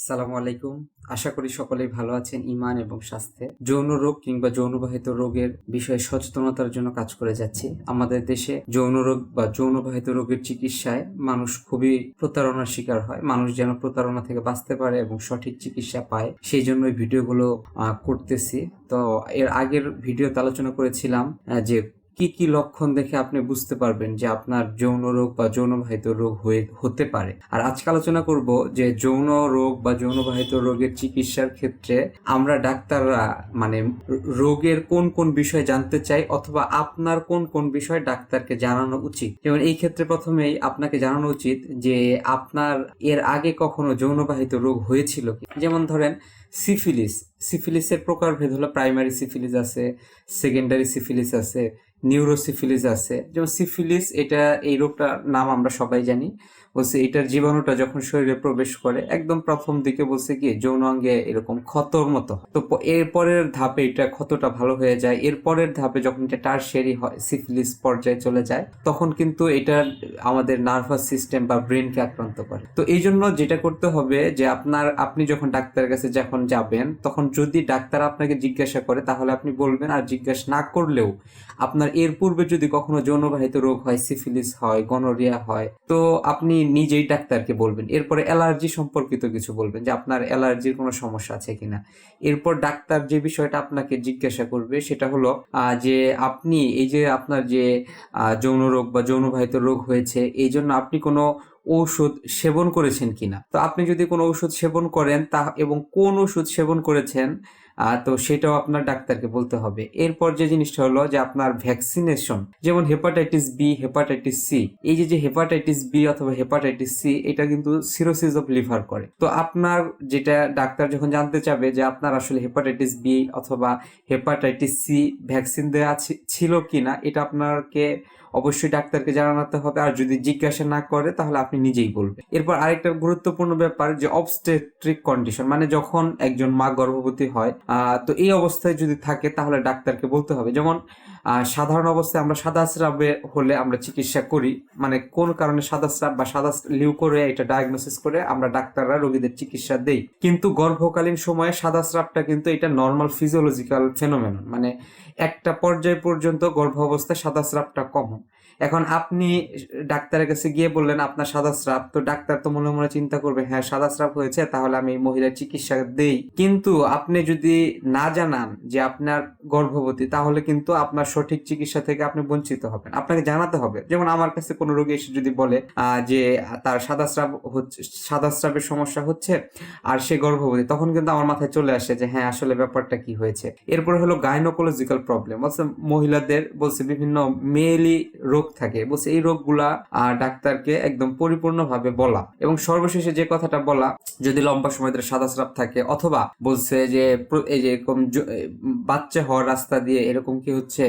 সালামু আলাইকুম। আশা করি সকলেই ভালো আছেন ঈমান এবং স্বাস্থ্যে। যৌন রোগ কিংবা যৌনবাহিত রোগের বিষয়ে সচেতনতার জন্য কাজ করে যাচ্ছি। আমাদের দেশে যৌন রোগ বা যৌনবাহিত রোগের চিকিৎসায় মানুষ খুবই প্রতারণার শিকার হয়। মানুষ যেন প্রতারণা থেকে বাঁচতে পারে এবং সঠিক চিকিৎসা পায়, সেই জন্য এই ভিডিওগুলো করতেছি। তো এর আগের ভিডিওতে আলোচনা করেছিলাম যে কি কি লক্ষণ দেখে আপনি বুঝতে পারবেন যে আপনার যৌন রোগ বা যৌনবাহিত রোগ হতে পারে। আর আজকে আলোচনা করব যে যৌন রোগ বা যৌনবাহিত রোগের চিকিৎসার ক্ষেত্রে আমরা ডাক্তাররা মানে রোগের কোন কোন বিষয় জানতে চাই অথবা আপনার কোন কোন বিষয় ডাক্তারকে জানানো উচিত। যেমন এই ক্ষেত্রে প্রথমেই আপনাকে জানানো উচিত যে আপনার এর আগে কখনো যৌনবাহিত রোগ হয়েছিল কি। যেমন ধরেন সিফিলিসের প্রকারভেদ হলো প্রাইমারি সিফিলিস আছে, সেকেন্ডারি সিফিলিস আছে, নিউরোসিফিলিস আছে। যেমন সিফিলিস, এটা এই রোগটার নাম আমরা সবাই জানি। বলছে এটার জীবাণুটা যখন শরীরে প্রবেশ করে একদম প্রথম দিকে বলছে কি যৌনাঙ্গে এরকম ক্ষতর মতো হয়। তো এরপরের ধাপে এটা ক্ষতটা ভালো হয়ে যায়। এরপরের ধাপে যখন এটা টারশিয়ারি হয়, সিফিলিস পর্যায়ে চলে যায়, তখন কিন্তু এটা আমাদের নার্ভাস সিস্টেম বা ব্রেনকে আক্রান্ত করে। তো এই জন্য যেটা করতে হবে যে আপনি যখন ডাক্তারের কাছে যখন যাবেন, তখন যদি ডাক্তার আপনাকে জিজ্ঞাসা করে তাহলে আপনি বলবেন, আর জিজ্ঞাসা না করলেও আপনার এর পূর্বে যদি কখনো যৌনবাহিত রোগ হয়, সিফিলিস হয়, গনোরিয়া হয়, তো আপনি নিজেই ডাক্তারকে বলবেন। এরপরে অ্যালার্জি সম্পর্কিত কিছু বলবেন যে আপনার অ্যালার্জির কোনো সমস্যা আছে কিনা। এরপর ডাক্তার যে বিষয়টা আপনাকে জিজ্ঞাসা করবে সেটা হলো যে আপনি এই যে আপনার যে যৌন রোগ বা যৌনবাহিত রোগ হয়েছে, এই জন্য আপনি কোনো ঔষধ সেবন করেছেন কিনা। তো আপনি যদি কোনো ওষুধ সেবন করেন তা এবং কোন ওষুধ সেবন করেছেন তো সেটাও আপনার ডাক্তারকে বলতে হবে। এরপর যে জিনিসটা হলো যে আপনার ভ্যাকসিনেশন, যেমন হেপাটাইটিস বি, হেপাটাইটিস সি। এই যে হেপাটাইটিস বি অথবা হেপাটাইটিস সি, এটা কিন্তু সিরোসিস অফ লিভার করে। তো আপনার যেটা ডাক্তার যখন জানতে চাবে যে আপনার আসলে হেপাটাইটিস বি অথবা হেপাটাইটিস সি ভ্যাকসিন দেওয়া ছিল কিনা, এটা আপনাকে অবশ্যই ডাক্তারকে জানাতে হবে। আর যদি জিজ্ঞাসা না করে তাহলে আপনি নিজেই বলবেন। এরপর আরেকটা গুরুত্বপূর্ণ ব্যাপার যে অবস্টেট্রিক কন্ডিশন, মানে যখন একজন মা গর্ভবতী হয়, তো এই অবস্থায় যদি থাকে তাহলে ডাক্তারকে বলতে হবে। যেমন সাধারণ অবস্থায় আমরা সাদা স্রাবে হলে আমরা চিকিৎসা করি, মানে কোন কারণে সাদা স্রাব বা সাদা লিউকোরিয়া, এটা ডায়াগনোসিস করে আমরা ডাক্তাররা রোগীদের চিকিৎসা দেই। কিন্তু গর্ভকালীন সময়ে সাদা স্রাবটা কিন্তু এটা নর্মাল ফিজিওলজিক্যাল ফেনোমেনন, মানে একটা পর্যায় পর্যন্ত গর্ভ অবস্থায় সাদা স্রাবটা কমন। এখন আপনি ডাক্তারের কাছে গিয়ে বললেন আপনার সাদা স্রাব, তো ডাক্তার তো মনে মনে চিন্তা করবে হ্যাঁ সাদা স্রাব হয়েছে, তাহলে আমি এই মহিলার চিকিৎসা দেই। কিন্তু আপনি যদি না জানান যে আপনার গর্ভবতী, তাহলে কিন্তু আপনার সঠিক চিকিৎসা থেকে আপনি বঞ্চিত হবেন। আপনাকে জানাতে হবে। যেমন আমার কাছে কোনো রোগী এসে যদি বলে যে তার সাদা স্রাব হচ্ছে, সাদা স্রাবের সমস্যা হচ্ছে আর সে গর্ভবতী, তখন কিন্তু আমার মাথায় চলে আসে যে হ্যাঁ আসলে ব্যাপারটা কি হয়েছে। এরপরে হলো গাইনোকোলজিক্যাল প্রবলেম, বলছে মহিলাদের বলছে বিভিন্ন মেয়েলি রোগ থাকে, বলছে এই রোগগুলা ডাক্তারকে একদম পরিপূর্ণভাবে বলা। এবং সর্বশেষে যে কথাটা বলা, যদি লম্বা সময় ধরে সাদা স্রাব থাকে অথবা বলছে যে এই যে এরকম বাচ্চা হওয়ার রাস্তা দিয়ে এরকম কি হচ্ছে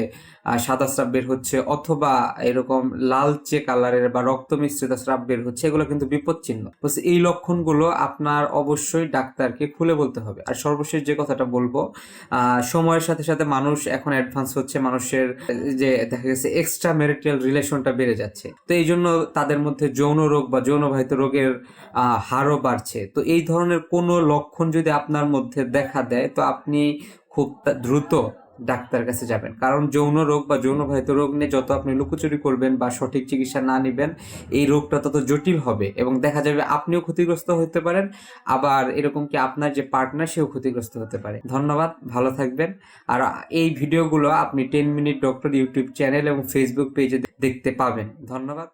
সাদা স্রাব বের হচ্ছে অথবা এরকম লালচে কালারের বা রক্ত মিশ্রিত স্রাব বের হচ্ছে, এগুলো কিন্তু বিপদ চিহ্ন। বলছে এই লক্ষণগুলো আপনার অবশ্যই ডাক্তারকে খুলে বলতে হবে। আর সর্বশেষ যে কথাটা বলবো, সময়ের সাথে সাথে মানুষ এখন অ্যাডভান্স হচ্ছে, মানুষের যে দেখা গেছে এক্সট্রা ম্যারিটাল রিলেশনটা বেড়ে যাচ্ছে, তো এই জন্য তাদের মধ্যে যৌন রোগ বা যৌনবাহিত রোগের হারও বাড়ছে। তো এই ধরনের কোনো লক্ষণ যদি আপনার মধ্যে দেখা দেয়, তো আপনি খুব দ্রুত ডাক্তার কাছে যাবেন। কারণ যৌন রোগ বা যৌনবাহিত রোগ নিয়ে যত আপনি লুকোচুরি করবেন বা সঠিক চিকিৎসা না নেবেন, এই রোগটা তত জটিল হবে এবং দেখা যাবে আপনিও ক্ষতিগ্রস্ত হতে পারেন, আবার এরকম কি আপনার যে পার্টনার সেও ক্ষতিগ্রস্ত হতে পারে। ধন্যবাদ, ভালো থাকবেন। আর এই ভিডিওগুলো আপনি 10 মিনিট ডক্টর ইউটিউব চ্যানেল এবং ফেসবুক পেজে দেখতে পাবেন। ধন্যবাদ।